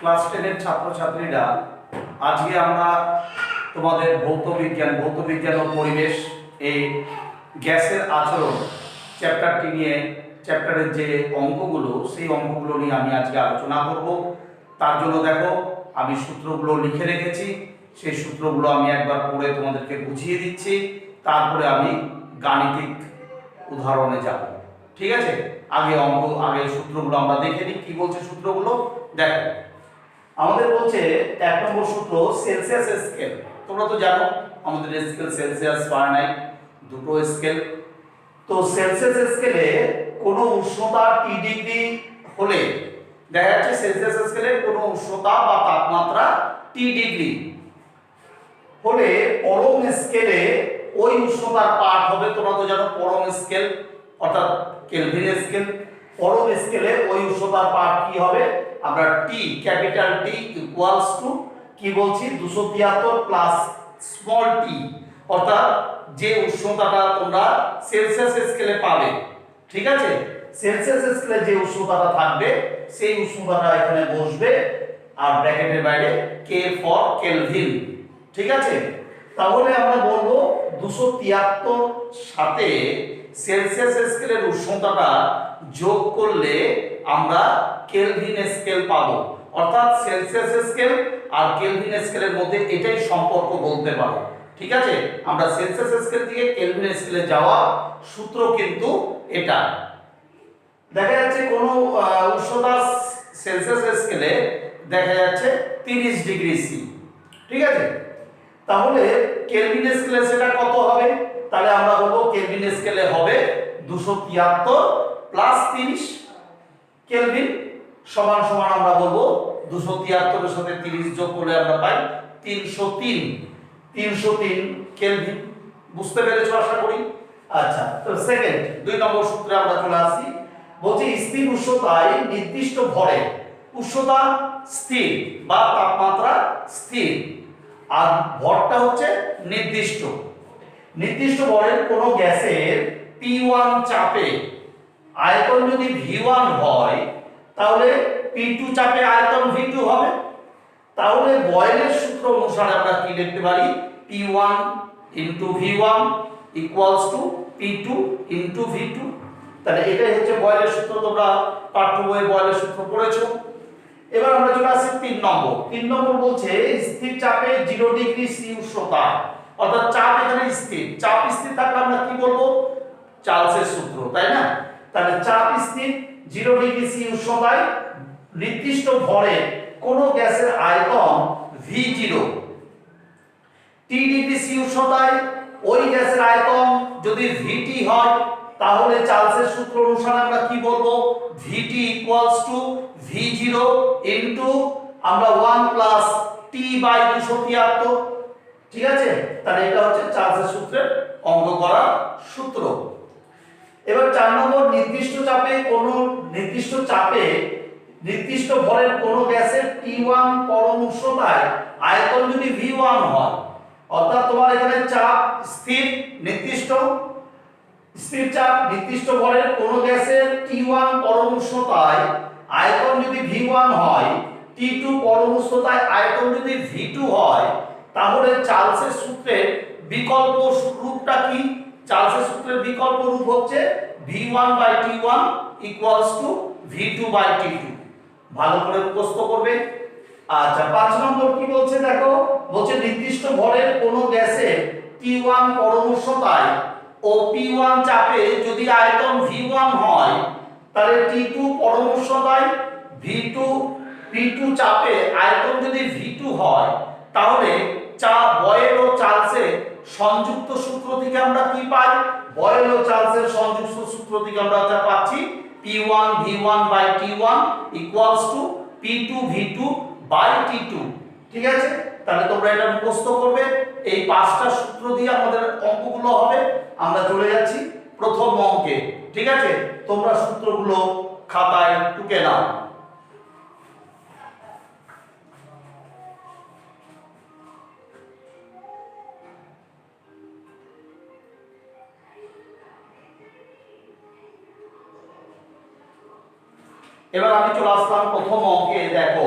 Class 10 এর ছাত্রছাত্রীরা, আজকে আমরা তোমাদের ভৌত বিজ্ঞান ও পরিবেশ এই গ্যাসের আচরণ চ্যাপ্টারটি নিয়ে, চ্যাপ্টারের যে অঙ্কগুলো সেই অঙ্কগুলো নিয়ে আমি আজকে আলোচনা করব। তার জন্য দেখো আমি সূত্রগুলো লিখে রেখেছি, সেই সূত্রগুলো আমি একবার পড়ে তোমাদেরকে বুঝিয়ে দিচ্ছি, তারপরে আমি গাণিতিক উদাহরণে যাব। ঠিক আছে, আগে সূত্রগুলো আমরা দেখে নিই। কি বলছে সূত্রগুলো দেখো। আমাদের বলছে 1 নম্বর সূত্র সেলসিয়াস স্কেল। তোমরা তো জানো আমাদের স্কেল সেলসিয়াস ফারেনহাইট দুটো স্কেল। তো সেলসিয়াস স্কেলে কোনো উষ্ণতা টি ডিগ্রি হলে দেখা যাচ্ছে সেলসিয়াস স্কেলে কোনো উষ্ণতা বা তাপমাত্রা টি ডিগ্রি হলে পরম স্কেলে ওই উষ্ণতার পাঠ হবে। তোমরা তো জানো পরম স্কেল অর্থাৎ কেলভিন স্কেল। পরম স্কেলে ওই উষ্ণতার পাঠ কি হবে? আমরা টি ক্যাপিটাল টি ইকুয়ালস টু কি বলছি 273 প্লাস স্মল টি, অর্থাৎ যে উষ্ণতাটা তোমরা সেলসিয়াস স্কেলে পাবে, ঠিক আছে, সেলসিয়াস স্কেলে যে উষ্ণতাটা থাকবে সেই উষ্ণতাটা এখানে বসবে আর ব্র্যাকেটের বাইরে কে ফর কেলভিন। ঠিক আছে, তাহলে আমরা বলবো 273 সাথে সেলসিয়াস স্কেলের উষ্ণতাটা যোগ করলে আমরা কেলভিন স্কেল পাবো। অর্থাৎ সেলসিয়াস স্কেল আর কেলভিন স্কেলের মধ্যে এটাই সম্পর্ক বলতে পারো। ঠিক আছে, আমরা সেলসিয়াস স্কেল থেকে কেলভিন স্কেলে যাওয়া সূত্র কিন্তু এটা। দেখা যাচ্ছে কোনো উষ্ণতা সেলসিয়াস স্কেলে দেখা যাচ্ছে 30 ডিগ্রি সি। ঠিক আছে, তাহলে কেলভিন স্কেলে সেটা কত হবে? তাহলে আমরা বলবো কেলভিন স্কেলে হবে 273 প্লাস 30 কেলভিন সমান সমান আমরা বলবো 273 এর সাথে 30 যোগ করলে আমরা পাই 303 কেলভিন। বুঝতে পেরেছো আশা করি। আচ্ছা, তো সেকেন্ড 2 নম্বর সূত্রে আমরা চলে আসি। বলছি স্থির উষ্ণতায় নির্দিষ্ট ভরে, উষ্ণতা স্থির বা তাপমাত্রা স্থির আর ভরটা হচ্ছে নির্দিষ্ট। নির্দিষ্ট ভরের কোন গ্যাসের P1 চাপে আয়তন যদি V1 হয় তাহলে P2 চাপে আয়তন V2 হবে। তাহলে বয়েলের সূত্র অনুসারে আমরা কি লিখতে পারি? P1 V1 P2 V2। তাহলে এটাই হচ্ছে বয়েলের সূত্র। তোমরা পাঠ্য বইয়ে বয়েলের সূত্র পড়েছো। এবার আমরা চলে আসি 3 নম্বর বলছে স্থির চাপে 0 ডিগ্রি সি উষ্ণতা, অর্থাৎ চাপ এখানে স্থির। চাপ স্থির থাকলে আমরা কি বলবো? চার্লসের সূত্র, তাই না? তাহলে চাপ স্থির 0 ডিগ্রি সি উষ্ণতায় নির্দিষ্ট ভরে কোন গ্যাসের আয়তন V0। টি ডিগ্রি সি উষ্ণতায় ওই গ্যাসের আয়তন যদি VT হয় তাহলে চার্লসের সূত্র অনুসারে আমরা কি বলবো? VT V0 আমরা 1 প্লাস T বাই 273। ঠিক আছে, তাহলে এটা হচ্ছে চার্লসের সূত্রের অঙ্ক করার সূত্র। এবার 4 নম্বর নির্দিষ্ট চাপে নির্দিষ্ট ভরের কোন গ্যাসের T1 পরম উষ্ণতায় আয়তন যদি V1 হয়, অর্থাৎ তোমার এখানে চাপ স্থির চাপ নির্দিষ্ট ভরের কোন গ্যাসের T1 পরম উষ্ণতায় আয়তন যদি V1 হয়, T2 পরম উষ্ণতায় আয়তন যদি V2 হয়, তাহলে চার্লসের সূত্রের বিকল্প রূপটা কি? চার্লসের সূত্রের বিকল্প রূপ হচ্ছে V1/T1 V2/T2। ভালো করে মুখস্থ করবে। আচ্ছা, 5 নম্বর কি বলছে দেখো। বলছে নির্দিষ্ট ভরের কোন গ্যাসের T1 পরম উষ্ণতায় ও P1 চাপে যদি আয়তন V1 হয়, তাহলে T2 পরম উষ্ণতায় P2 চাপে আয়তন যদি V2 হয়, তাহলে বয়েল ও চার্লসের সংযুক্ত সূত্র থেকে আমরা কি পাই? বয়েল ও চার্লসের সংযুক্ত সূত্র থেকে আমরা যা পাচ্ছি P1 V1/T1 P2 V2/T2। ঠিক আছে, তাহলে তোমরা এটা মুখস্থ করবে। এই 5টা সূত্র দিয়ে আমাদের অঙ্কগুলো হবে। আমরা চলে যাচ্ছি প্রথম অঙ্কে। ঠিক আছে, তোমরা সূত্রগুলো খাতায় টুকে নাও। এবার আমি চলে আসলাম প্রথম অঙ্কে। দেখো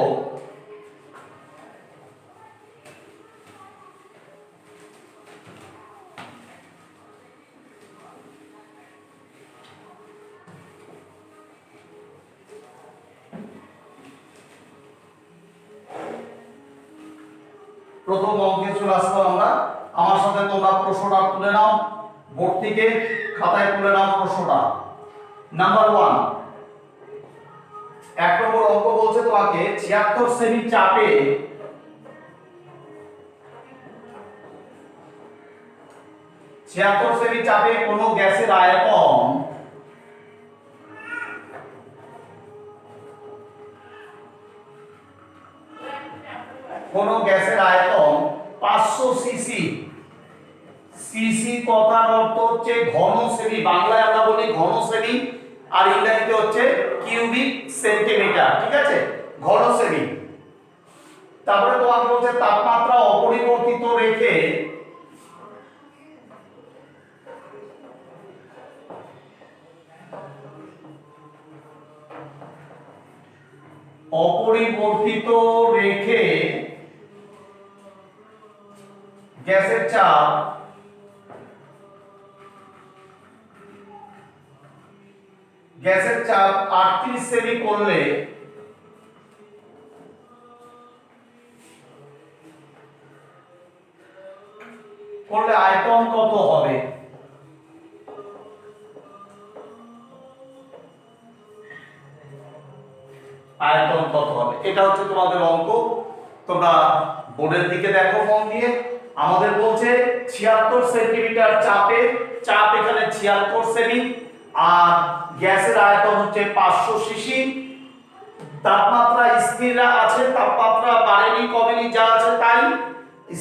প্রথম অঙ্কে চলে আসবো আমরা। আমার সাথে তোমরা প্রশ্নটা তুলে নাও, বোর্ড থেকে খাতায় তুলে নাও প্রশ্নটা। নাম্বার 1, এক নম্বর অঙ্ক বলছে তোমাকে 76 সেমি চাপে কোনো গ্যাসের আয়তন 500 সিসি। সিসি কথার অর্থ হচ্ছে ঘন সেমি, বাংলায় আমরা বলি ঘন সেমি, আর ইংরেজিতে হচ্ছে কিউবিক সেন্টিমিটার, ঠিক আছে, ঘন সেমি। তারপরে তোমাকে বলছে তাপমাত্রা অপরিবর্তিত রেখে গ্যাসের চাপ 38 সেমি করলে আয়তন কত হবে? এটা হচ্ছে তোমাদের অঙ্ক। তোমরা বোর্ডের দিকে দেখো মন দিয়ে। আমাদের বলছে 76 সেন্টিমিটার চাপ এখানে 76 সেমি, আর গ্যাসের আয়তন হচ্ছে 500 সিসি। তাপমাত্রা স্থির আছে, তাপমাত্রা বাড়েনি কমেনি, যা আছে তাই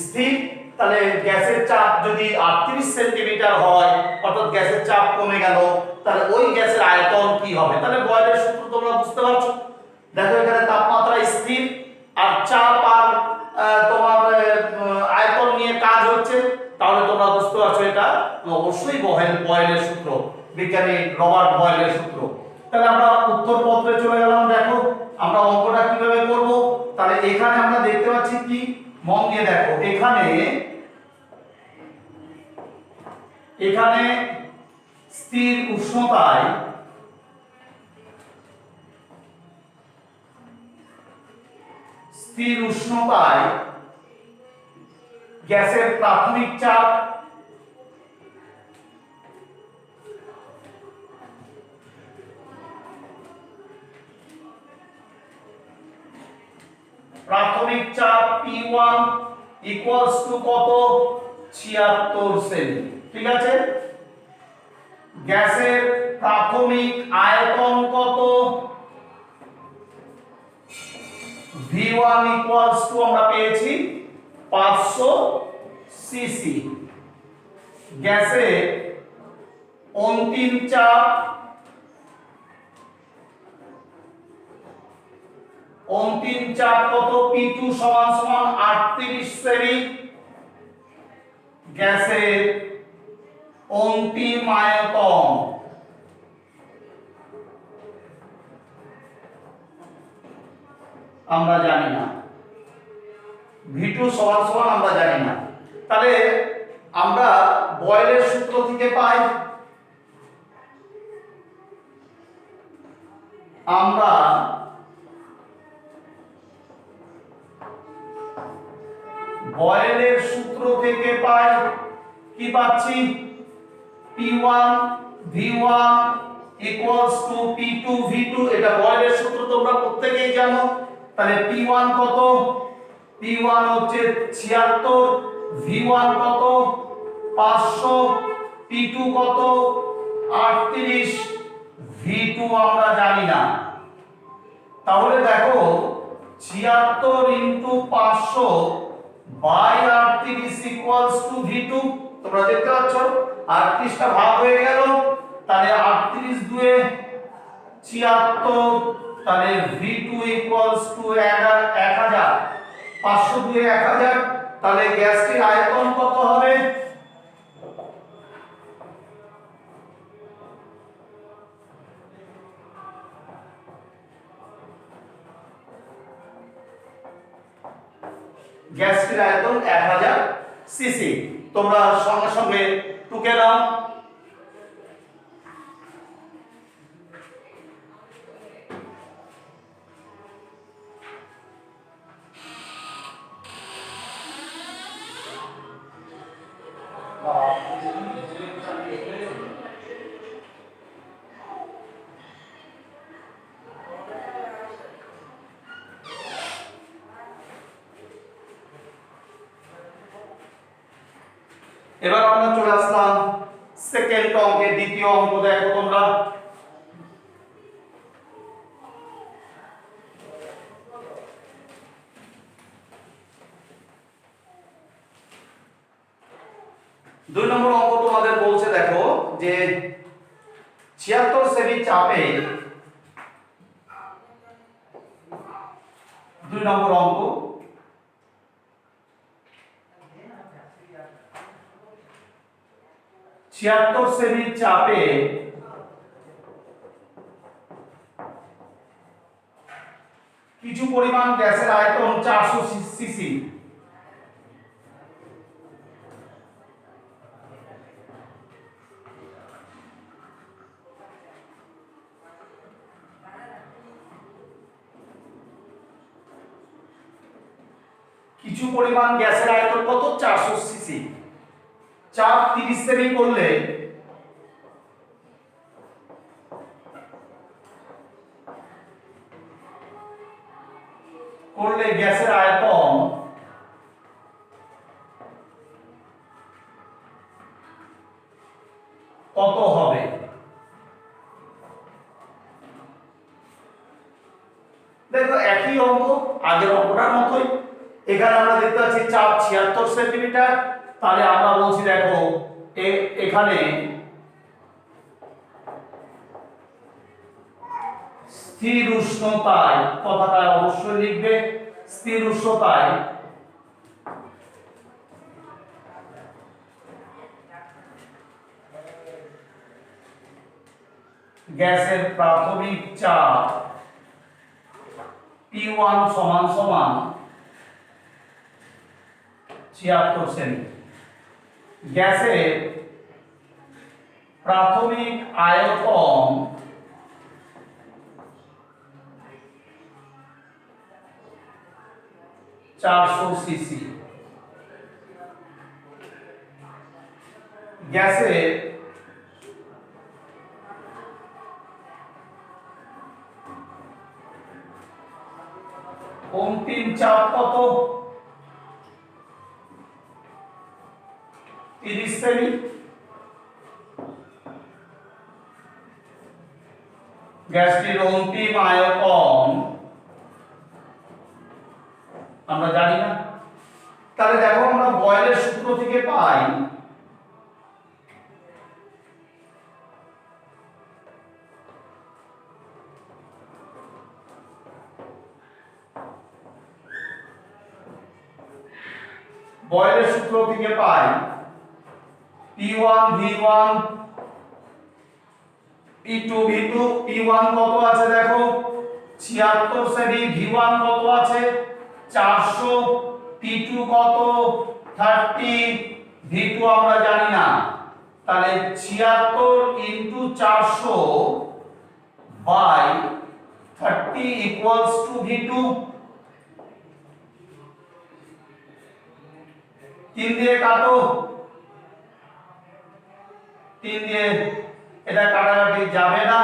স্থির। তাহলে গ্যাসের চাপ যদি 38 সেন্টিমিটার হয়, অর্থাৎ গ্যাসের চাপ কমে গেল, তাহলে ওই গ্যাসের আয়তন কি হবে? তাহলে বয়লের সূত্র তোমরা বুঝতে পারছো। দেখো এখানে তাপমাত্রা স্থির আর চাপ আর তোমার আয়তন নিয়ে কাজ হচ্ছে, তাহলে তোমরা বুঝতে পারছো এটা অবশ্যই বয়েলের সূত্র, বিজ্ঞানী রবার্ট বয়েলের সূত্র। তাহলে আমরা উত্তরপত্রে চলে গেলাম। দেখো আমরা অঙ্কটা কিভাবে করব। তাহলে এখানে আমরা দেখতে পাচ্ছি কি, মন দিয়ে দেখো, এখানে স্থির উষ্ণতায় গ্যাসের প্রাথমিক চাপ P1 ইকুয়ালস টু কত? 76 সেমি, ঠিক আছে। গ্যাসের প্রাথমিক আয়তন কত? V1 ইকুয়ালস টু আমরা পেয়েছি 500 সিসি। গ্যাসের অন্তিম চাপ কত? P2 সমান 38 সেমি। গ্যাসের অন্তিম আয়তন আমরা জানি না, V2 সমান আমরা জানি না। তাহলে আমরা বয়েলের সূত্র থেকে পাই, আমরা বয়েলের সূত্র থেকে পাই কি পাচ্ছি? P1 V1 equals to P2 V2। এটা বয়েলের সূত্র তোমরা প্রত্যেকেই জানো। তাহলে P1 কত? P1 হচ্ছে 76, V1 কত? 500, P2 কত? 38, V2 আমরা জানি না। তাহলে দেখো 76 into 500 by 38 equals to V2। তোমরা দেখতে পাচ্ছ 38টা ভাগ হয়ে গেল, তাহলে 38 দুয়ে 76, তাহলে V2 ইকুয়ালস টু 1000, 500 দুয়ে 1000। তাহলে গ্যাসটির আয়তন কত হবে? গ্যাসটির আয়তন 1000 সিসি। তোমরা সঙ্গে সঙ্গে টুকে নাও। এবার আমরা চলে আসলাম সেকেন্ড অঙ্কে, দ্বিতীয় অঙ্ক দেখো তোমরা। দুই নম্বর অঙ্ক তোমাদের বলছে দেখো যে 76 সেমি চাপে, দুই নম্বর অঙ্ক, 76 সেমি চাপে কিছু পরিমাণ গ্যাসের আয়তন 400 সিসি, কিছু পরিমাণ গ্যাসের আয়তন কত? 400 সিসি। চাপ 30 সেমি করলে গ্যাসের আয়তন কত হবে? দেখো একই অঙ্ক, আগের অঙ্কটার মতোই। এখানে আমরা দেখতে পাচ্ছি চাপ 76 সেন্টিমিটার, তাহলে আমরা বলছি দেখো এখানে স্থির উষ্ণতায়, কথাটা অবশ্যই লিখবে, স্থির উষ্ণতায় গ্যাসের প্রাথমিক চাপ P1 সমান সমান 76 সেমি। গ্যাসের প্রাথমিক আয়তন চারশো সিসি। গ্যাসের অন্তিম চাপ কত? 30 সেমি। গ্যাসটির অন্তিম আয়তন আমরা জানি না, তাহলে দেখো আমরা বয়েলের সূত্র থেকে পাই বয়েলের সূত্র থেকে পাই P1 V1 P2 V2। P1 কত আছে দেখো 76 সেমি, V1 কত আছে 400, P2 কত 30, V2 আমরা জানি না, তাহলে 76 into 400 by 30 equals to V2। 3 দিয়ে কাটো, 3 দিয়ে এটা কাটাকাটি যাবে না,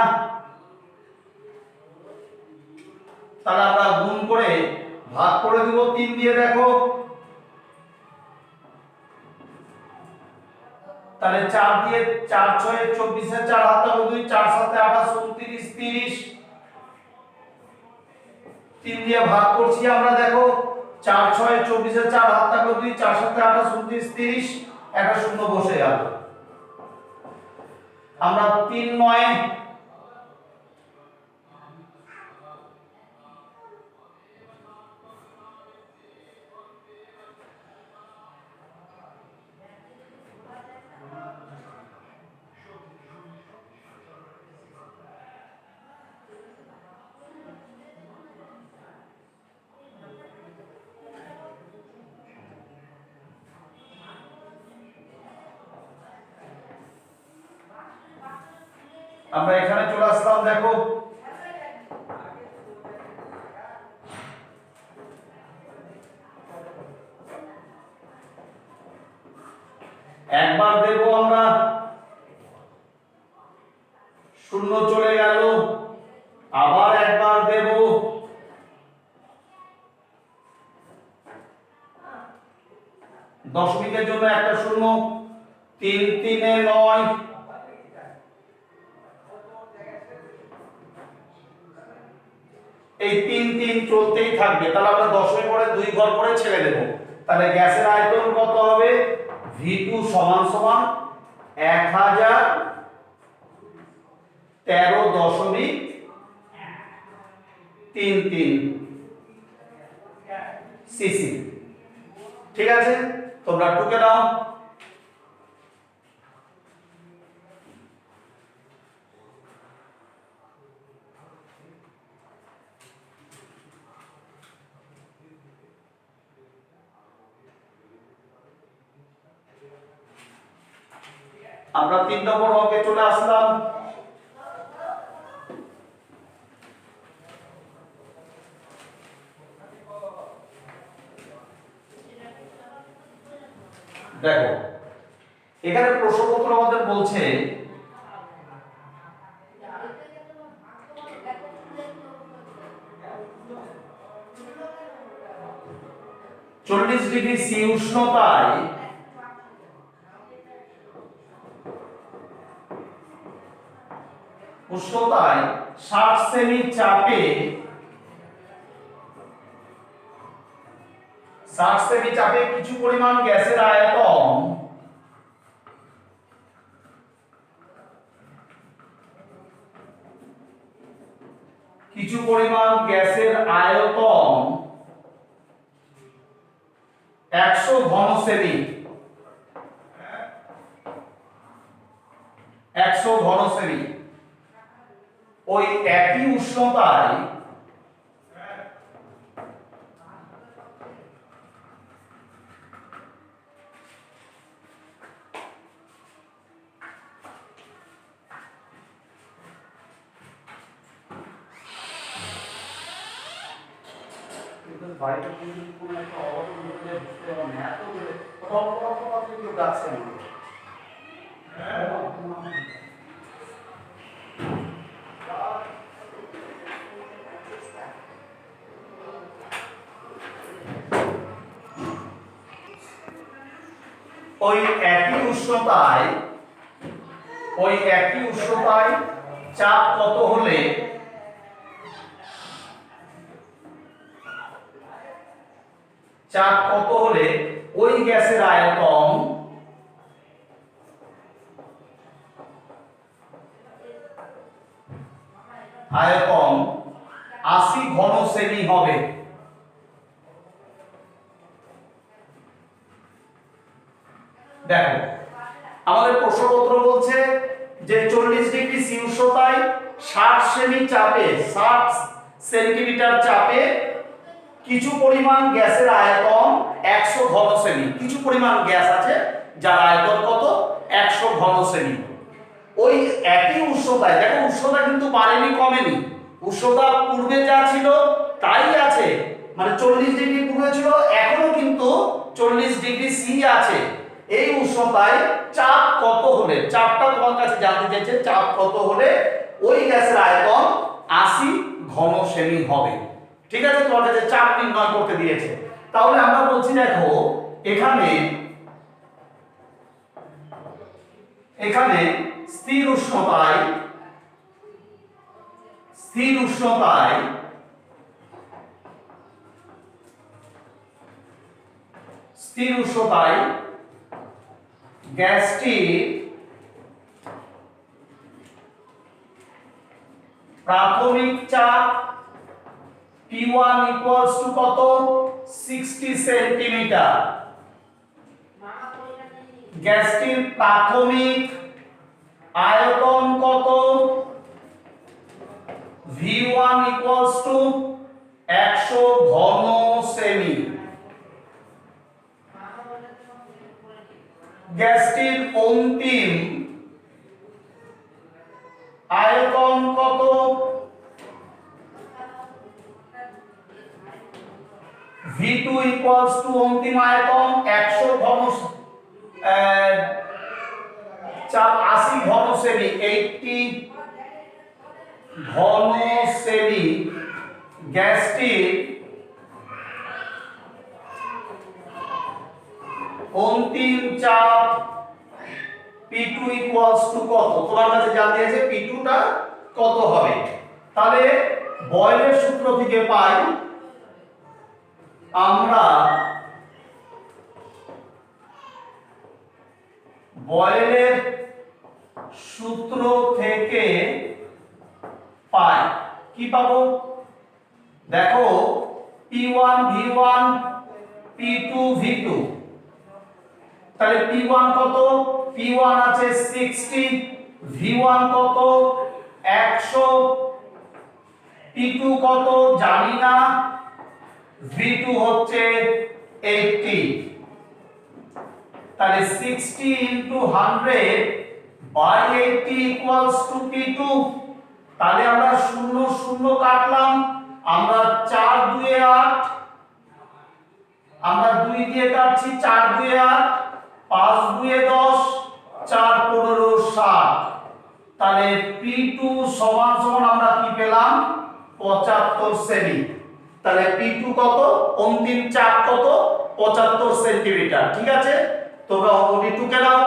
তাহলে আমরা গুণ করে ভাগ করে দেব 3 দিয়ে। দেখো তাহলে 4 দিয়ে 4 6 24 এর 4 হাতে 2, 4 7 28 29 30। 3 দিয়ে ভাগ করছি আমরা, দেখো 4 6 24 এর 4 হাতে 2, 4 7 28 29 30, একটা শূন্য বসে গেল। আমরা 3 9 আমরা এখানে চলে আসলাম। দেখো একবার দেব আমরা, শূন্য চলে গেল, আবার একবার দেব, দশমিকের জন্য একটা শূন্য, তিন তিনে 9, এই 3 3 চলতেই থাকবে। তাহলে আমরা 10 এর পরে 2 ঘর করে ছেড়ে দেব। তাহলে গ্যাসের আয়তন কত হবে? V2 সমান সমান 1013.33 সিসি। ঠিক আছে, তোমরা টুকে দাও। আমরা 3 নম্বর অঙ্কে চলে আসলাম। দেখো এখানে প্রশ্নপত্র আমাদের বলছে চল্লিশ ডিগ্রি সি উষ্ণতায় উষ্ণতায় 60 সেমি চাপে 60 সেমি চাপে কিছু পরিমাণ গ্যাসের আয়তন কিছু পরিমাণ গ্যাসের আয়তন 100 ঘন সেমি 100 ঘন সেমি ওই একই উষ্ণতায় বাইরে কোন একটা অবস্থা বুঝতে পারবে না, এত করে কোথাও কেউ ডাকছে না। ওই একই উষ্ণতায় চাপ কত হলে ওই গ্যাসের আয়তন আয়তন 80 ঘন সেমি হবে। দেখো আমাদের প্রশ্নপত্র বলছে যে 40 ডিগ্রি সি উষ্ণতায় 60 সেমি চাপে 60 সেন্টিমিটার চাপে কিছু পরিমাণ গ্যাসের আয়তন 100 ঘন সেমি। কিছু পরিমাণ গ্যাস আছে যার আয়তন কত? 100 ঘন সেমি। ওই একই উষ্ণতায়, দেখো উষ্ণতা কিন্তু বাড়েনি কমেনি, উষ্ণতা পূর্বে যা ছিল তাই আছে, মানে 40 ডিগ্রি পূর্বে ছিল, এখনো কিন্তু 40 ডিগ্রি সি আছে। এই উষ্ণতায় চাপ কত হলে, চাপটা তোমার কাছে জানতে চাইছে, চাপ কত হলে ওই গ্যাসের আয়তন 80 ঘন সেমি হবে। ঠিক আছে, তোমার কাছে চাপ নির্ণয় করতে দিয়েছে। তাহলে আমরা বলছি দেখো এখানে স্থির উষ্ণতায় গ্যাসটির প্রাথমিক চাপ P1 equals to কত? 60 সেন্টিমিটার। গ্যাসটির প্রাথমিক আয়তন কত? V1 equals to 100 ঘন সেমি। গ্যাসটির অন্তিম আয়তন কত? V2 equals to অন্তিম আয়তন 100 ঘন 80 ঘন সেমি, 80 ঘন সেমি। গ্যাসটির অন্তিম চাপ P2 ইকুয়ালস টু কত, তোমার কাছে জানতে আছে P2 টা কত হবে। তাহলে বয়েলের সূত্র থেকে পাই আমরা, বয়েলের সূত্র থেকে পাই কি পাবো, দেখো P1 V1 P2 V2, তাহলে P1 কত, P1 আছে 60, V1 কত 100, P2 কত জানি না, V2 হচ্ছে 80, তাহলে 60 into 100 by 80 equals to P2। তাহলে আমরা শূন্য শূন্য কাটলাম, আমরা 4 2 8, আমরা 2 দিয়ে কাটছি, 4 2 8, 5 2 10, 4 15 60, তাহলে P2 সমান সমান আমরা কি পেলাম 75 সেমি। তাহলে P2 কত, অন্তিম চাপ কত 75 সেন্টিমিটার। ঠিক আছে, তোমরা অঙ্কটি টুকে নাও।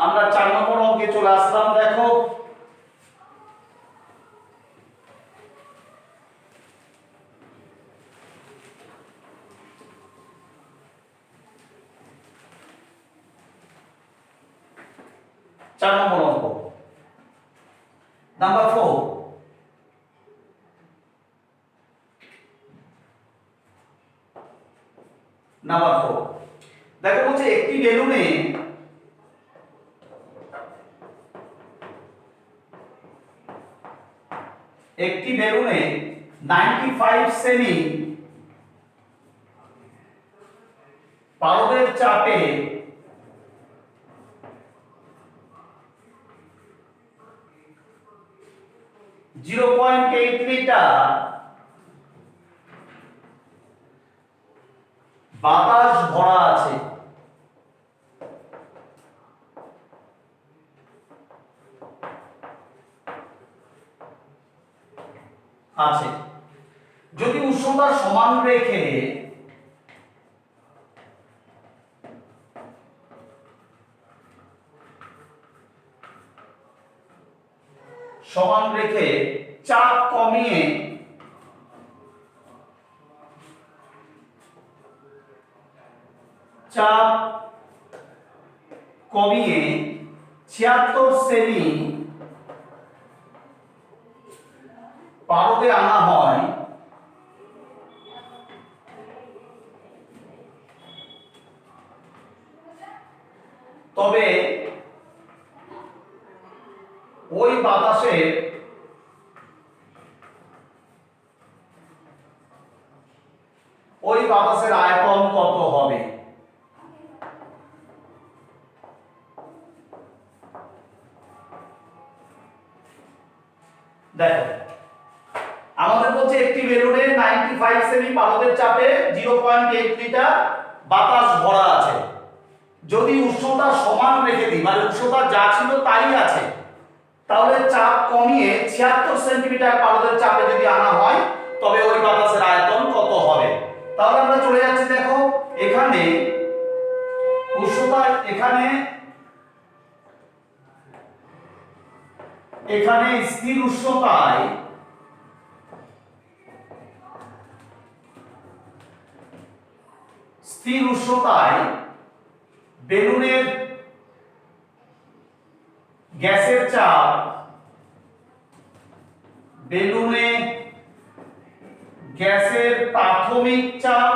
আমরা 4 নম্বর অঙ্কে চলে আসলাম। দেখো চার নম্বর অঙ্ক নাম্বার 4। নাম্বার 4 দেখো বলছে একটি বেলুনে একটি বেলুনে 95 সেমি পারদের চাপে 0.8 লিটার বাতাস ভরা আছে। যদি উষ্ণতা সমান রেখে চাপ কমিয়ে চাপ কমিয়ে 76 সেমি পারদে আনা হয়, তবে ওই বাতাসের আয়তন কত হবে। দেখো আমাদের বলছে একটি বেলুনে 95 সেমি পারদের চাপে 0.8 লিটার বাতাস ভরা আছে। যদি উষ্ণতা সমান রেখে দিই, মানে উষ্ণতা যা ছিল তাই আছে, তাহলে চাপ কমিয়ে 76 সেন্টিমিটার পারদের চাপে যদি আনা হয়, তবে ওই বাতাসের আয়তন কত হবে। তাহলে আমরা চলে যাচ্ছি, দেখো এখানে উষ্ণতা, এখানে স্থির উষ্ণতায় বেলুনের গ্যাসের চাপ, বেলুনে গ্যাসের প্রাথমিক চাপ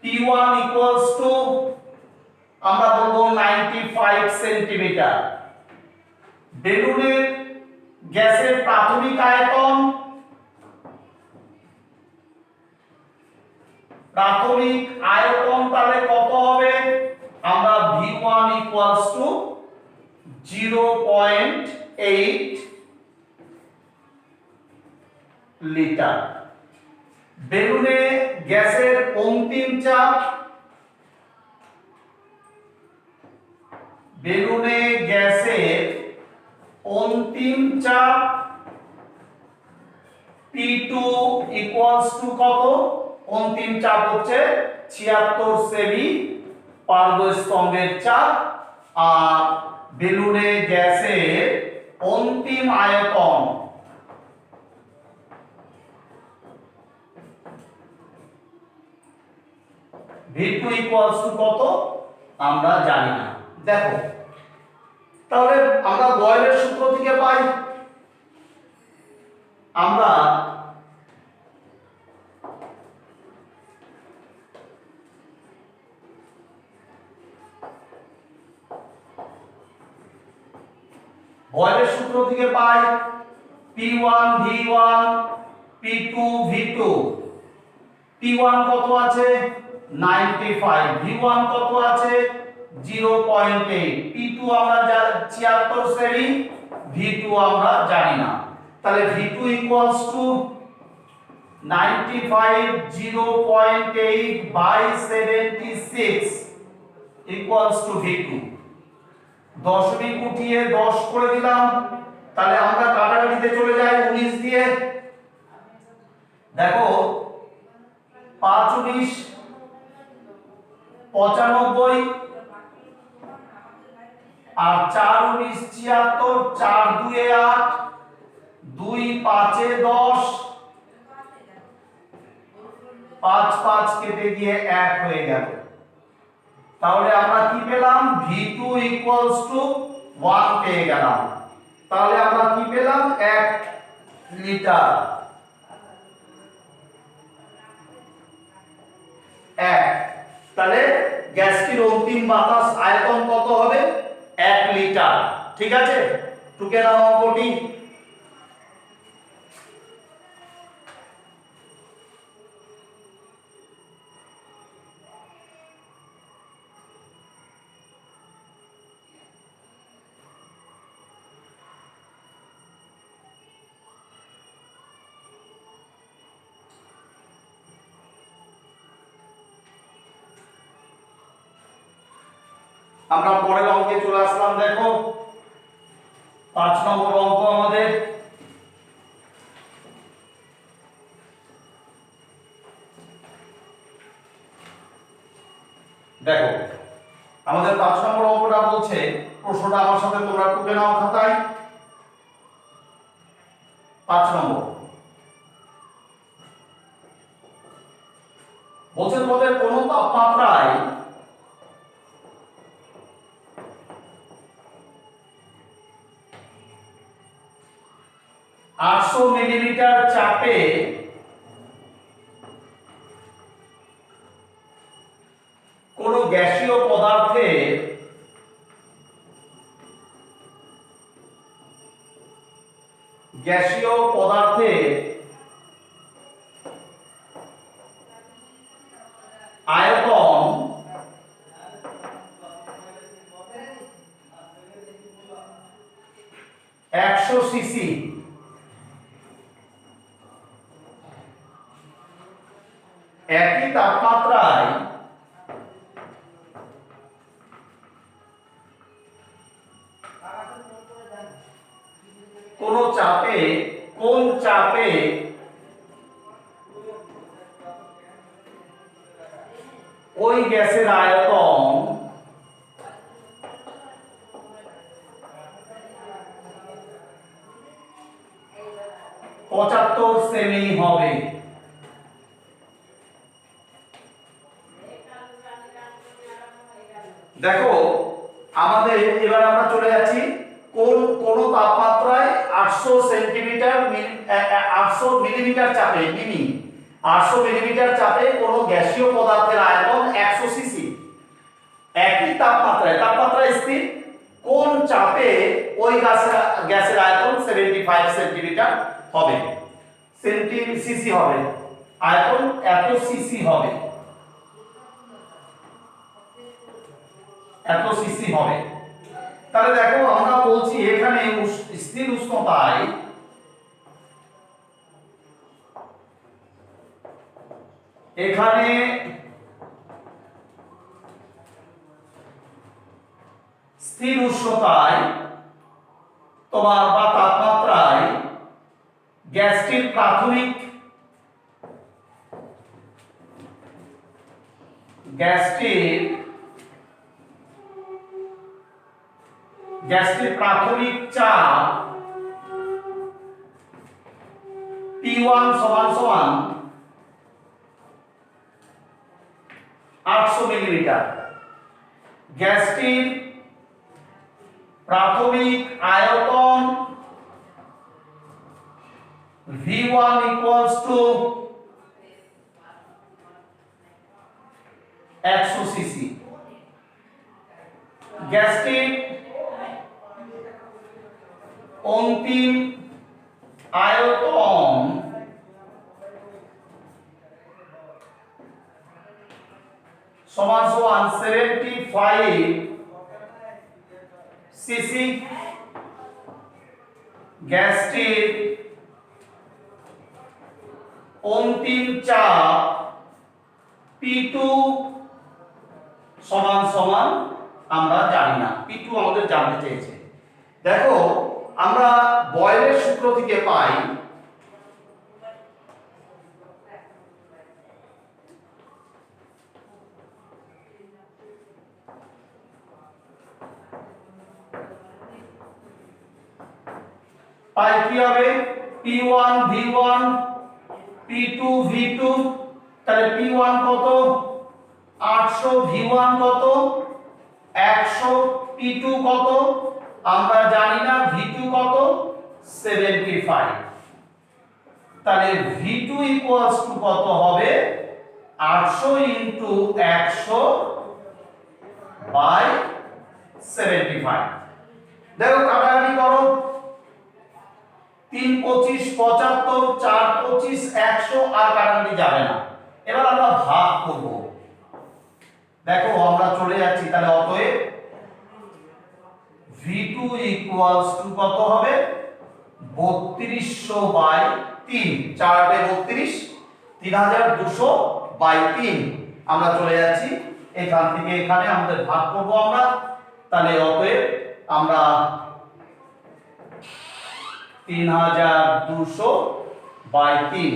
T1 equals to আমরা বলবো 95 সেন্টিমিটার। বেলুনের গ্যাসের প্রাথমিক আয়তন, তাহলে কত হবে, আমরা V1 equals to 0.8 লিটার। বেলুনে গ্যাসের অন্তিম চাপ, বেলুনে গ্যাসের অন্তিম চাপ P2 ইকুয়ালস টু কত? অন্তিম চাপ হচ্ছে 76 সেমি পারদস্তম্ভের চাপ, আর বেলুনে গ্যাসের অন্তিম আয়তন V2 ইকুয়ালস টু কত আমরা জানি না। দেখো তাহলে আমরা বয়েলের সূত্র থেকে পাই, আমরা বয়েলের সূত্র থেকে পাই P1 V1 P2 V2। P1 কত আছে 95, V1 কত আছে 0.8, P2 আমরা 76 সেমি, V2 আমরা জানি না। তাহলে V2 equals to 95 0.8 by 76 equals to V2। দশমিক উঠিয়ে 10 করে দিলাম, তাহলে আমরা কাটাকাটিতে চলে যাই 19 দিয়ে। দেখো 5 19 95 আর 4 19 76, 4 2 8, 2 5 10, 5 5 কেটে গিয়ে 1 হয়ে গেল। তাহলে আমরা কি পেলাম V2 ইকুয়ালস টু 1 পেয়ে গেলাম। তাহলে আমরা কি পেলাম 1 লিটার, 1। তাহলে গ্যাসটির অন্তিম বাতাস আয়তন কত হবে 1 লিটার। ঠিক আছে, টুকে নাও অঙ্কটি। আমরা পরের অঙ্কে চলে আসলাম। দেখো 5 নম্বর অঙ্ক আমাদের। দেখো আমাদের 5 নম্বর অঙ্কটা বলছে, প্রশ্নটা আমার সাথে তোমরা টুকে নাও খাতায়। 5 নম্বর বলছে তোমাদের কোন তাপমাত্রায় 800 মিলিমিটার চাপে কোন গ্যাসীয় পদার্থে আয়তন 100 সিসি, একই তাপমাত্রায় কোন চাপে ওই গ্যাসের আয়তন 75 সেমি হবে। দেখো আমাদের এবার আমরা চলে যাচ্ছি কোন তাপমাত্রায় 800 সেন্টিমিটার 800 মিলিমিটার চাপে 800 মিলিমিটার চাপে কোন গ্যাসীয় পদার্থের আয়তন 100 সিসি, একই তাপমাত্রা স্থির, কোন চাপে ওই গ্যাসের আয়তন 75 সেন্টিমিটার হবে, সিসি হবে, আয়তন এত সিসি হবে, এত সিসি হবে। তাহলে দেখো আমরা বলছি এখানে স্থির উষ্ণতায় এখানে স্থির উষ্ণতায় তোমার বা তাপমাত্রায় গ্যাসটির প্রাথমিক চাপ P1 সমান সমান 800 মিলিমিটার। গ্যাসটির প্রাথমিক আয়তন V1 equals to 100 সিসি। গ্যাসটির অন্তিম আয়তন সমান সমান 75 সিসি। গ্যাসটির অন্তিম চাপ P2 সমান সমান আমরা জানি না, P2 আমাদের জানতে চেয়েছে। দেখো আমরা বয়েলের সূত্র থেকে পাই কি হবে P1 V1 P2 V2, তাহলে P1 কত 800, V1 কত 100, P2 কত আমরা জানি না, V2 কত 75। তাহলে V2 ইকুয়ালস টু কত হবে 800 ইনটু 100 বাই 75। দেখো কাটাকাটি করো, 3 25 75, 4 25 100, আর কাটাকাটি যাবে না। এবার আমরা ভাগ করব। দেখো আমরা চলে যাচ্ছি, তাহলে অতএব V2 ইকুয়ালস টু কত হবে 3200 বাই 3, 4 বাই 32, 3200 বাই 3। আমরা চলে যাচ্ছি এখান থেকে এখানে, আমাদের ভাগ করব আমরা। তাহলে অতএব আমরা 3200 বাই 3,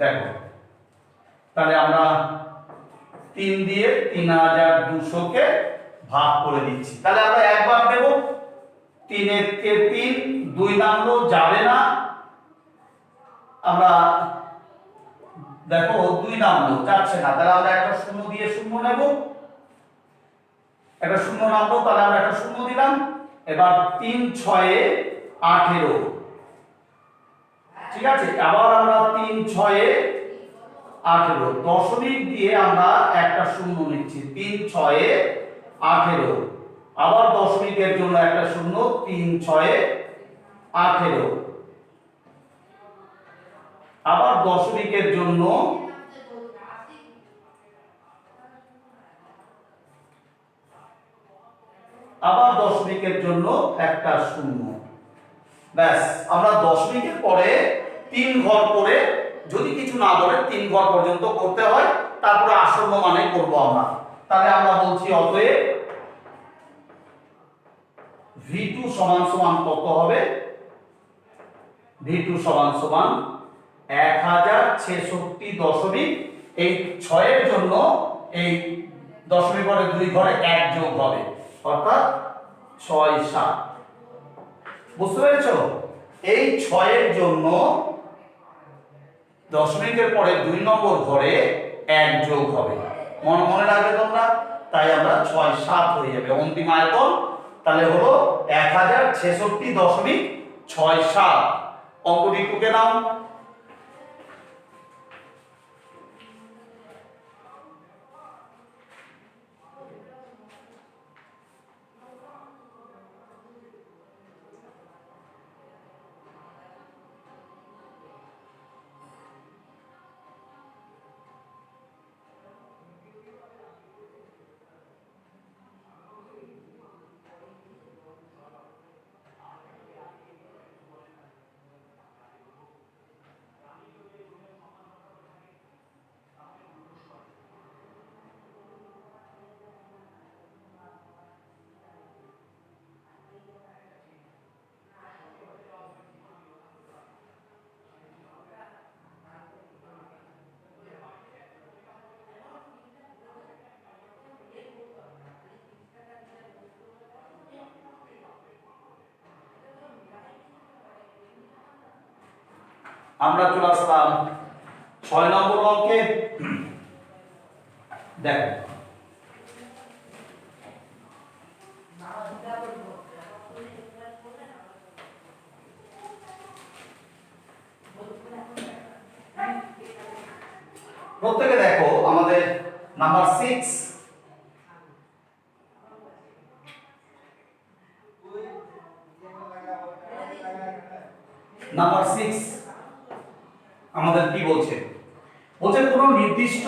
দেখো তাহলে আমরা 3 দিয়ে 3200 কে ভাগ করে দিচ্ছি। তাহলে আমরা একবার দেব, 3 এর কে 3, 2 নামলো যাবে না, আমরা দেখো 2 নামলো যাচ্ছে না, তাহলে আমরা একটা শূন্য দিয়ে শূন্য নেব, একটা শূন্য নামলো, তাহলে আমরা একটা শূন্য দিলাম। এবার 3 6 এ 18, ঠিক আছে। আবার আমরা 3 6 এ 18, দশমিক দিয়ে আমরা একটা শূন্য নিচ্ছি, 3 6 এ 18, আবার দশমিকের জন্য একটা শূন্য, 3 6 এ 18, আবার দশমিকের জন্য একটা শূন্য। ব্যাস, আমরা দশমিকের পরে 3 ঘর করে, যদি কিছু না বলে 3 ঘর পর্যন্ত করতে হয়, তারপরে আসন্ন মানে করব আমরা। তাহলে আমরা বলছি অতএব V2 সমান সমান কত হবে, V2 সমান সমান 1066 দশমিক, এই 6 এর জন্য এই দশমিক পরে 2 ঘরে 1 যোগ হবে, অর্থাৎ 6 7। বুঝতে পেরেছো? এই 6 এর জন্য দশমিকের পরে 2 নম্বর ঘরে 1 যোগ হবে, মনে রাখবে তোমরা। তাই আমরা 6 7 হয়ে যাবে অন্তিম আয়তন। তাহলে হলো 1066.67। অঙ্কটি টুকে নাও। আমরা চলে আসলাম 6 নম্বর অঙ্কে। দেখো প্রত্যেকে দেখো আমাদের নাম্বার 6 নাম্বার 6 আমাদের কি বলছে? বলছে কোনো নির্দিষ্ট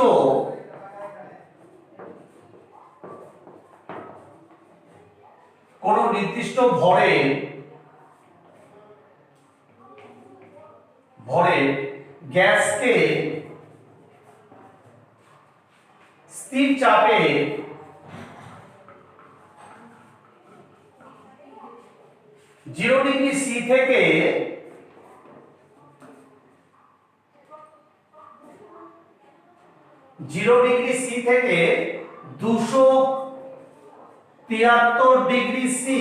ভরে গ্যাসকে স্থির চাপে 0 ডিগ্রি সি থেকে 273 ডিগ্রি সি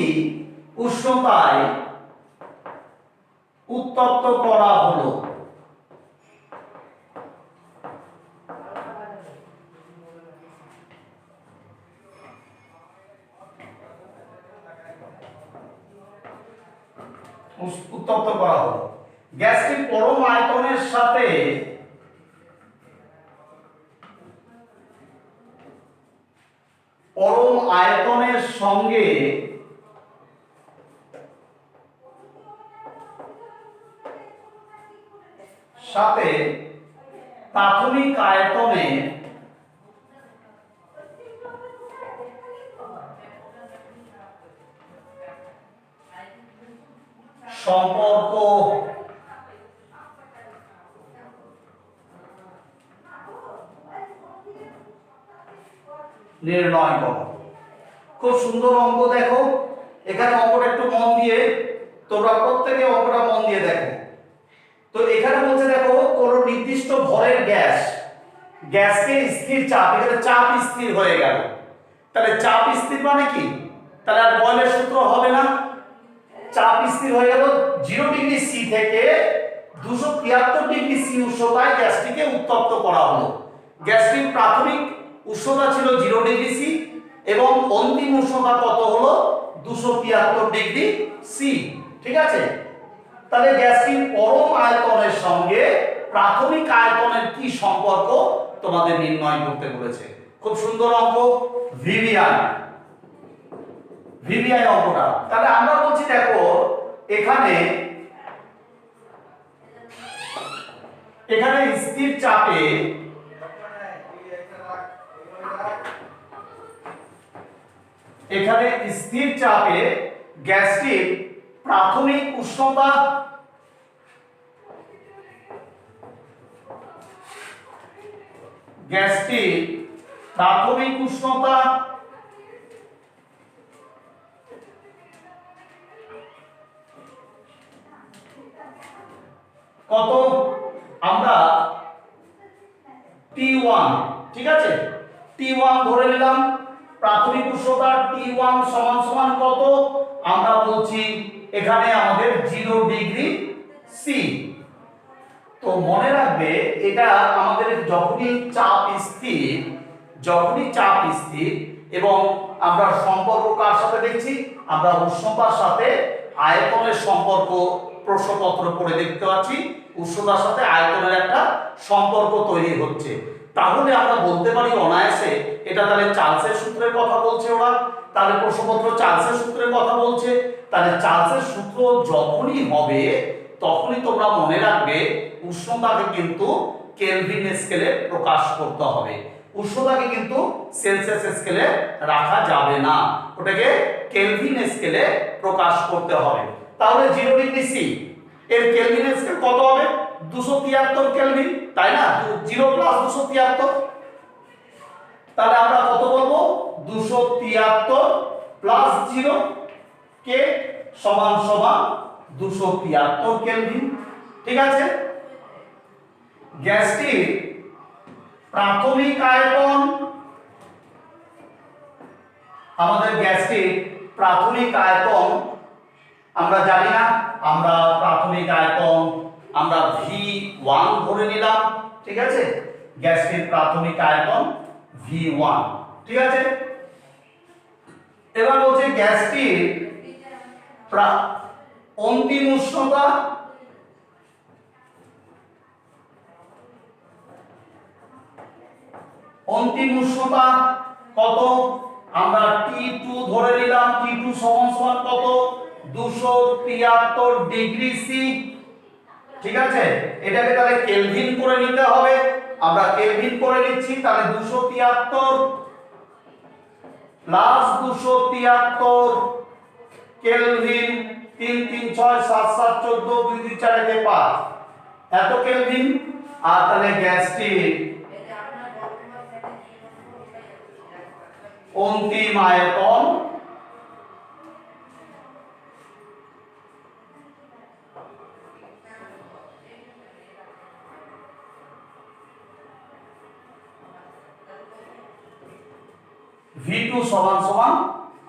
উষ্ণতায় উত্তপ্ত করা হলো। উত্তপ্ত করা হলো। গ্যাসটি পরম আয়তনের সাথে পরম আয়তনের সঙ্গে প্রাথমিক আয়তনে সম্পর্ক নির্ণয় করো। খুব সুন্দর অঙ্ক। দেখো এখানে অঙ্কটা একটু মন দিয়ে, তোমরা প্রত্যেকে অঙ্কটা মন দিয়ে দেখো। তো এখানে বলছে দেখো কোন নির্দিষ্ট ভরের গ্যাসকে স্থির চাপ, এখানে চাপ স্থির হয়ে গেল। তাহলে চাপ স্থির মানে কি? তাহলে আর বয়লের সূত্র হবে না। চাপ স্থির হয়ে গেল। 0 ডিগ্রি সি থেকে 273 ডিগ্রি সি উষ্ণতায় গ্যাসটিকে উত্তপ্ত করা হলো। গ্যাসটির প্রাথমিক উষ্ণতা ছিল 0 ডিগ্রি সি এবং অন্তিম উষ্ণতা কত হলো? 273 ডিগ্রি সি। ঠিক আছে? তাহলে গ্যাসটির পরম আয়তনের সঙ্গে প্রাথমিক আয়তনের কি সম্পর্ক তোমাদের নির্ণয় করতে বলেছে। খুব সুন্দর অঙ্ক, ভিভিআই অঙ্কটা। তাহলে আমরা বলছি দেখো এখানে স্থির চাপে গ্যাসটির প্রাথমিক উষ্ণতা কত? আমরা T1, ঠিক আছে, T1 ধরে নিলাম। প্রাথমিক উষ্ণতা T1 সমান সমান কত? আমরা বলছি এখানে আমাদের 0 ডিগ্রি সি। তো মনে রাখবে এটা আমাদের যখনই চাপ স্থির এবং আমরা সম্পর্ক কার সাথে দেখছি? আমরা উষ্ণতার সাথে আয়তনের সম্পর্ক প্রশ্নপত্র পড়ে দেখতে পাচ্ছি। উষ্ণতার সাথে আয়তনের একটা সম্পর্ক তৈরি হচ্ছে। তাহলে আমরা বলতে পারি অনায়াসে এটা তাহলে চার্লসের সূত্রের কথা বলছে ওরা। তাহলে প্রশ্নপত্র চার্লসের সূত্রের কথা বলছে। তাহলে চার্লসের সূত্র যখনই হবে তখনই তোমরা মনে রাখবে উষ্ণতাকে কিন্তু কেলভিন স্কেলে প্রকাশ করতে হবে। উষ্ণতাকে কিন্তু সেলসিয়াস স্কেলে রাখা যাবে না, ওটাকে কেলভিন স্কেলে প্রকাশ করতে হবে। তাহলে 0 ডিগ্রি সি এর কেলভিন স্কেল কত হবে? 273 কেলভিন, তাই না? 0 প্লাস 273, তাহলে আমরা কত বলবো? 273 প্লাস 0 কে সমান সমান 273 কেলভিন। ঠিক আছে? গ্যাসটির প্রাথমিক আয়তন, আমাদের গ্যাসটির প্রাথমিক আয়তন আমরা জানি না। আমরা প্রাথমিক আয়তন আমরা V1 ধরে নিলাম, ঠিক আছে, গ্যাসটির প্রাথমিক আয়তন V1, ঠিক আছে। এবার বলছে গ্যাসটির অন্তিম উষ্ণতা, অন্তিম উষ্ণতা কত, আমরা T2 ধরে নিলাম, T2 সমান কত, 273 ডিগ্রি সি, ঠিক আছে। এটাকে তাহলে কেলভিন করে নিতে হবে, আমরা কেলভিন করে নিচ্ছি, তাহলে 273 প্লাস 273 কেলভিন, 3 3 6 7 7 14 2 2 4 একে 5, এত কেলভিন। আর তাহলে গ্যাসটি অন্তিম আয়তন V2 সমান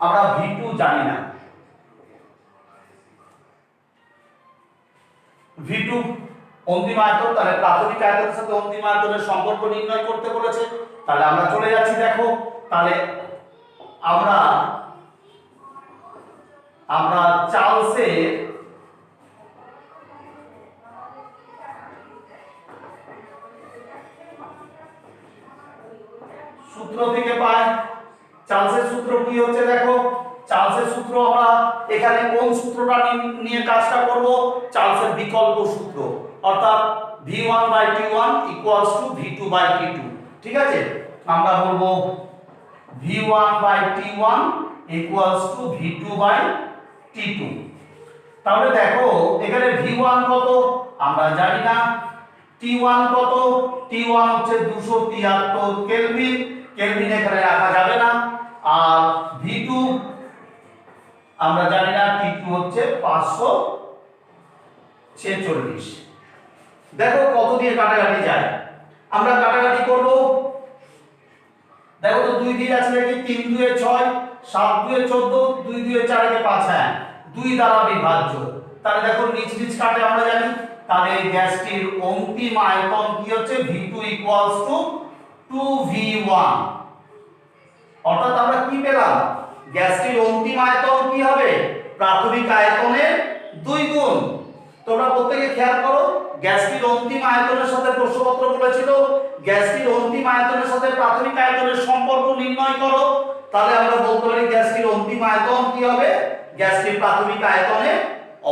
আমরা V2 জানি না, V2 অন্তিম আয়তন, তাহলে প্রাথমিক আয়তনের সাথে অন্তিম আয়তনের সম্পর্ক নির্ণয় করতে বলেছে। তাহলে আমরা চলে যাচ্ছি, দেখো তাহলে আমরা চার্লসের সূত্র থেকে পাই। চার্লসের সূত্র কি হচ্ছে, দেখো চার্লসের সূত্র আমরা এখানে কোন সূত্রটা নিয়ে কাজটা করব, চার্লসের বিকল্প সূত্র, অর্থাৎ V1/T1 = V2/T2, ঠিক আছে। আমরা বলবো V1/T1 = V2/T2। তাহলে দেখো এখানে V1 কত আমরা জানি না, T1 কত, T1 হচ্ছে 273 কেলভিন, কেলভিন এখানে রাখা যাবে না। আর V2 আমরা জানি না, T2 হচ্ছে 546। দেখো কত দিয়ে কাটাকাটি যায়, আমরা কাটাকাটি করব, দেখো তো 2 দিয়ে আছে নাকি, 3 2 6 7 2 14 2 2 4 5, হ্যাঁ 2 দ্বারা বিভাজ্য। তাহলে দেখো নিচ নিচ কাটে আমরা জানি, তাহলে গ্যাসটির অন্তিম আয়তন কি হচ্ছে, V2 = 2V1, অর্থাৎ আমরা কি পেলাম, গ্যাসটির অন্তিম আয়তন কি হবে, প্রাথমিক আয়তনের 2 গুণ। তোমরা প্রত্যেকে খেয়াল করো, গ্যাসটির অন্তিম আয়তনের সাথে প্রশ্নপত্র বলেছিল গ্যাসটির অন্তিম আয়তনের সাথে প্রাথমিক আয়তনের সম্পর্ক নির্ণয় করো, তাহলে আমরা বলতে পারি গ্যাসটির অন্তিম আয়তন কি হবে, গ্যাসটির প্রাথমিক আয়তনের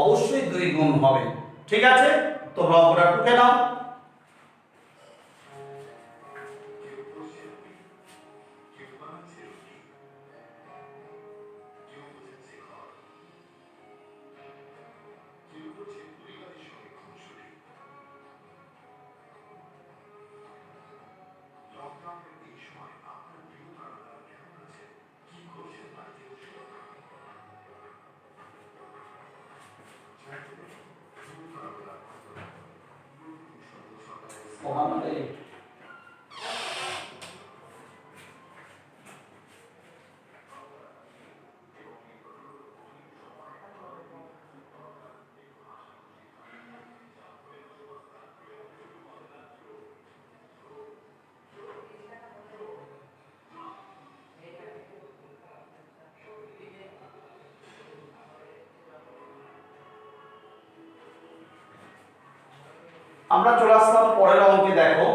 অবশ্যই 2 গুণ হবে, ঠিক আছে। তোমরা অঙ্কটা টুকে নাও। আমরা চলে আসলাম পরের অঙ্কে, দেখো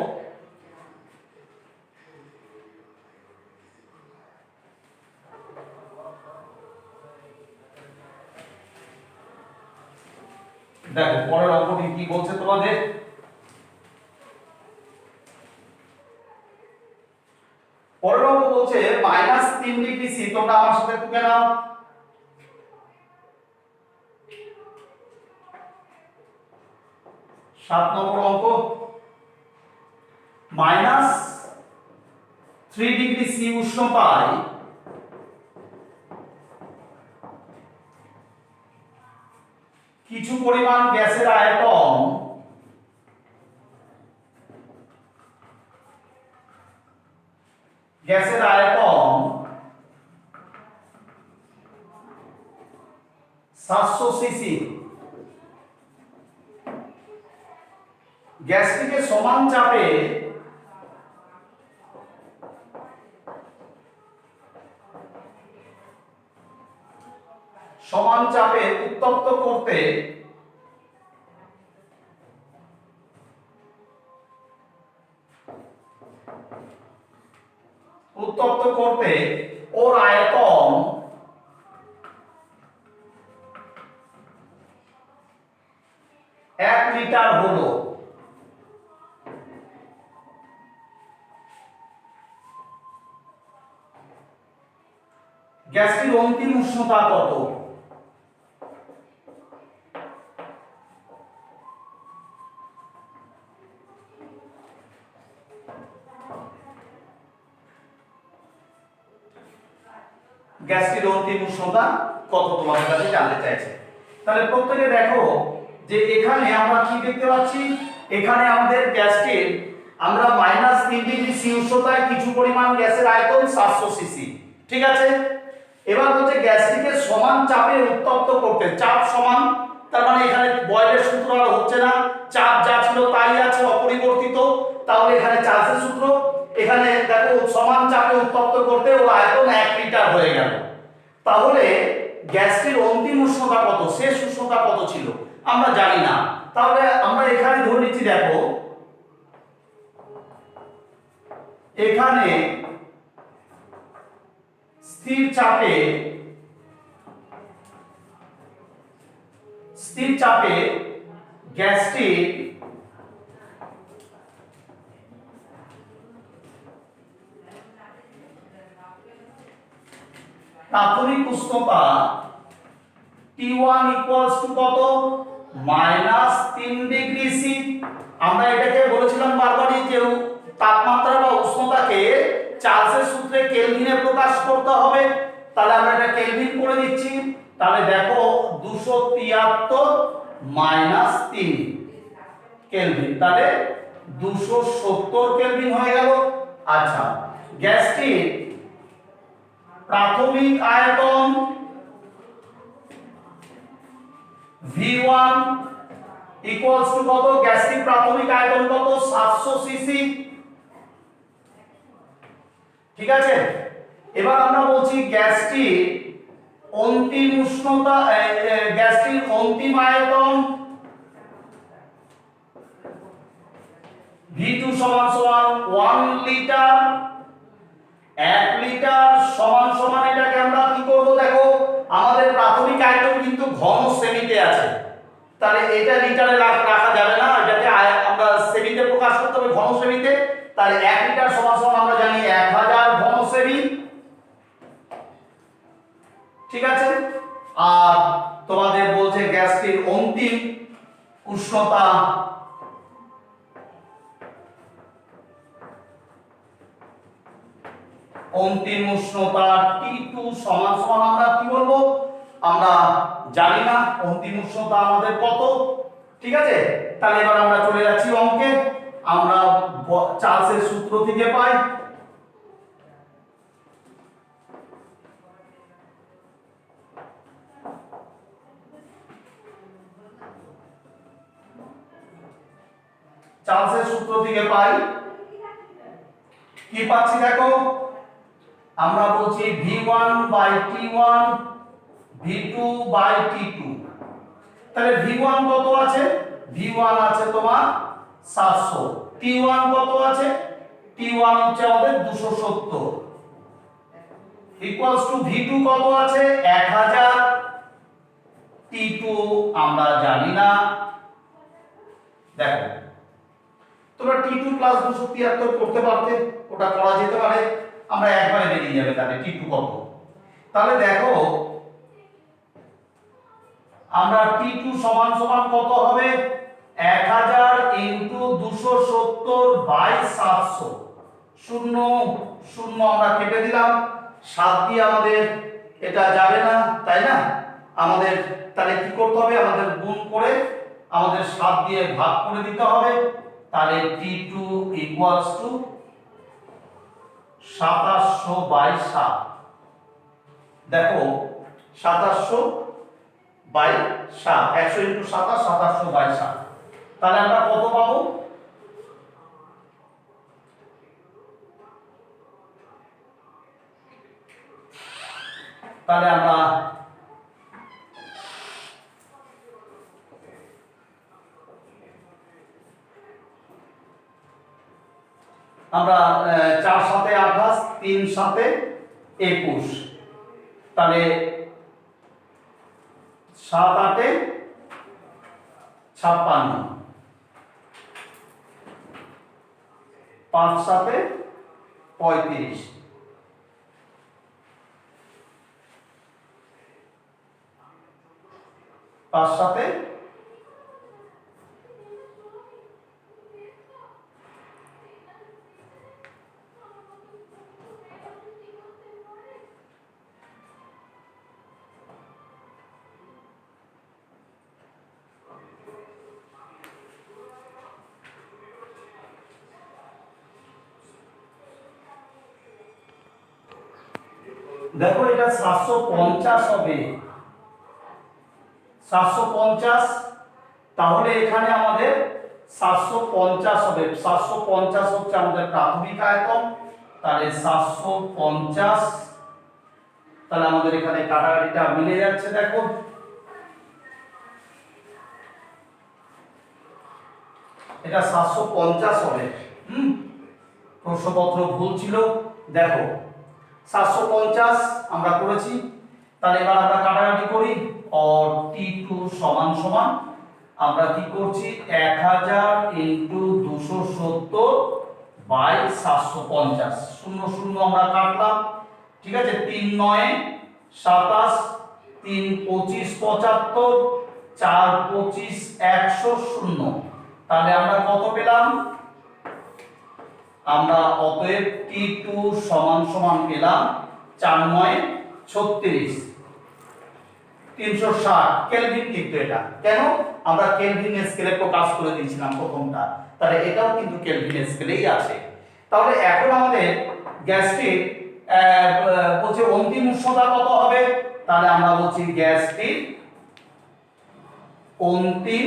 দেখো পরের অঙ্কটি কি বলছে তোমাদের, পরের অঙ্ক বলছে -3 ডিগ্রি সি, তোমরা আমার সাথে টুকে নাও। 7 নম্বর অঙ্ক, -3 ডিগ্রি সি উষ্ণতায় কিছু পরিমাণ গ্যাসের আয়তন গ্যাসের আয়তন 700 সিসি, সমান চাপে উত্তপ্ত করতে ওর আয়তন 1 লিটার হলো। গ্যাসটির অন্তিম উষ্ণতা কত? গ্যাসটির অন্তিম উষ্ণতা কত তোমাদের কাছে জানতে চাইছে। তাহলে প্রত্যেকে দেখো যে এখানে আমরা কি দেখতে পাচ্ছি, এখানে আমাদের গ্যাসটির আমরা -3 ডিগ্রি সি উষ্ণতায় কিছু পরিমাণ গ্যাসের আয়তন 700 সিসি, ঠিক আছে। এবার হচ্ছে গ্যাসটিকে সমান চাপে উত্তপ্ত করতে, চাপ সমান, তার মানে এখানে বয়লের সূত্র আর হচ্ছে না, চাপ যা ছিল তাই আছে অপরিবর্তিত, তাহলে এখানে চার্লসের সূত্র, এখানে দেখো সমান চাপে উত্তপ্ত করতে ওর আয়তন 1 লিটার হয়ে গেল। তাহলে গ্যাসটির অন্তিম উষ্ণতা কত, শেষ উষ্ণতা কত ছিল আমরা জানি না। তাহলে আমরা এখানে ধরে নিচ্ছি, দেখো এখানে স্থির চাপে গ্যাসটি প্রাথমিক উষ্ণতা T1 ইকুয়ালস টু কত, -3 ডিগ্রি সি। আমরা এটাকে বলেছিলাম বারবারই যে তাপমাত্রা বা উষ্ণতাকে চার্লসের সূত্রে কেলভিনে প্রকাশ করতে হবে। তাহলে আমরা এটা কেলভিন করে দিচ্ছি। তাহলে দেখো 273 -3 কেলভিন, তাহলে 270 কেলভিন হয়ে গেল। আচ্ছা, গ্যাসটির প্রাথমিক আয়তন V1 ইকুয়ালস টু কত, গ্যাসটির প্রাথমিক আয়তন কত, 700 সিসি, ঠিক আছে। এবার আমরা বলছি গ্যাসটির অন্তিম উষ্ণতা, গ্যাসটির অন্তিম আয়তন V2 সমান সমান 1 লিটার। 1 লিটার সমান সমান এটাকে আমরা কি করব, দেখো আমাদের প্রাথমিক আয়তন কিন্তু ঘন সেমিতে আছে, তাহলে এটা লিটারে রাখা যাবে না, এটাকে আমরা সেমিতে প্রকাশ করতে হবে, ঘন সেমিতে। তাহলে 1 লিটার সমান সমান আমরা জানি 1000 ঘন সেমি, ঠিক আছে। আর তোমাদের বলছে গ্যাসটির অন্তিম উষ্ণতা T2 সমান সমান আমরা কি বলবো, আমরা জানি না অন্তিম উষ্ণতা আমাদের কত, ঠিক আছে। তাহলে এবার আমরা চলে যাচ্ছি অঙ্কে। আমরা চার্লসের সূত্র থেকে পাই, কি পাচ্ছি দেখো, আমরা বলছি V1 by T1 V2 by T2। তাহলে V1 কত আছে, V1 আছে তোমার 700, T1 কত আছে, T1 হচ্ছে আমাদের 270 ইকুয়ালস টু V2 কত আছে 1000, T2 আমরা জানি না। দেখো তোমরা T2 প্লাস 273 করতে পারতে, ওটা করা যেতে পারে, আমরা একবারে বেরিয়ে যাবে তাহলে T2 কত। তাহলে দেখো আমরা T2 সমান সমান কত হবে, 1000 ইনটু 270 বাই 700, শূন্য শূন্য আমরা কেটে দিলাম, 7 দিয়ে আমাদের এটা যাবে না, তাই না। আমাদের তাহলে কি করতে হবে, আমাদের গুণ করে আমাদের 7 দিয়ে ভাগ করে দিতে হবে। তাহলে T2 ইকুয়ালস টু 2700 বাই 7। দেখো 2700 বাই 7, 100 ইনটু 27, 2700 বাই 7। তাহলে আমরা কত পাবো, তাহলে আমরা আমরা 4 সাথে 28, 3 সাথে 21, তাহলে 7 8 56, 5 সাথে 35, 5 সাথে দেখো এটা 750 হবে, 750, তাহলে এখানে আমাদের 750 হবে, 750 হচ্ছে আমাদের প্রাথমিক আয়তন, তাহলে 750, তাহলে আমাদের এখানে কাটাকাটিটা মিলে যাচ্ছে। দেখো এটা 750 হবে। প্রশ্নপত্র ভুল ছিল, দেখো 750 আমরা করেছি। তাহলে এবার আমরা কাটাকাটি করি, और T2 সমান সমান আমরা কি করছি 1000 ইনটু 270 বাই 750, 0 0 আমরা কাটলাম, ঠিক আছে। 3 9 27, 3 25 75, 4 25 100 0, তাহলে আমরা কত পেলাম? আমরা অতএব T2 সমান সমান পেলাম 4 9 36, 360 কেলভিন। কিন্তু এটা কেন? আমরা কেলভিন স্কেলে প্রকাশ করে দিয়েছিলাম প্রথমটা, তাহলে এটাও কিন্তু কেলভিন স্কেলেই আছে। তাহলে এখন আমাদের গ্যাসটির বলছে অন্তিম উষ্ণতা কত হবে, তাহলে আমরা বলছি গ্যাসটির অন্তিম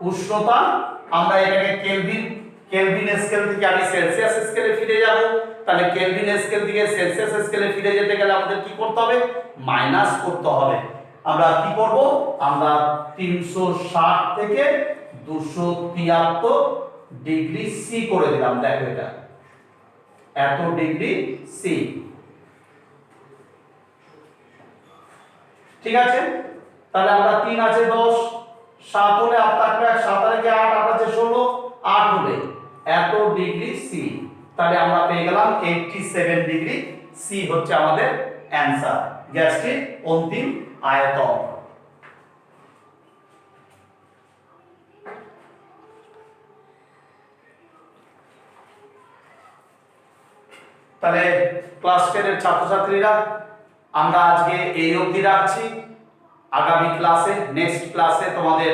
উষ্ণতা, আমরা এটাকে কেলভিন স্কেল থেকে আমি সেলসিয়াস স্কেলে ফিরে যাব, তাহলে কেলভিন স্কেল থেকে সেলসিয়াস স্কেলে ফিরে যেতে গেলে আমাদের কি করতে হবে? মাইনাস করতে হবে। আমরা কি করব? আমরা 360 থেকে 273 ডিগ্রি সি করে দিলাম। দেখো এটা এত ডিগ্রি সি, ঠিক আছে। তাহলে আমরা 3 আছে 10, 7 হলে 8 থাকবে, 7 আর 8 8 আছে 16, 8 হলে এত ডিগ্রি সি, তাহলে আমরা পেয়ে গেলাম 87 ডিগ্রি সি হচ্ছে আমাদের অ্যানসার, গ্যাসটির অন্তিম আয়তন। তাহলে ক্লাস 10 এর ছাত্রছাত্রীরা আমরা আজকে এই অবধি রাখছি। আগামী ক্লাসে নেক্সট ক্লাসে তোমাদের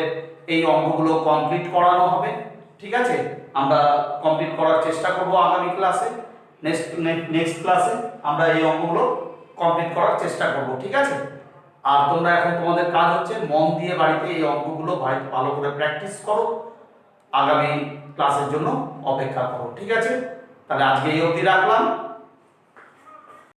এই অঙ্কগুলো কমপ্লিট করানো হবে, ঠিক আছে। আমরা কমপ্লিট করার চেষ্টা করব আগামী ক্লাসে, নেক্সট ক্লাসে আমরা এই অঙ্কগুলো কমপ্লিট করার চেষ্টা করব, ঠিক আছে। আর তোমরা এখন তোমাদের কাজ হচ্ছে মন দিয়ে বাড়িতে এই অঙ্কগুলো ভালো করে প্র্যাকটিস করো, আগামী ক্লাসের জন্য অপেক্ষা করো, ঠিক আছে। তাহলে আজকে এই অবধি রাখলাম।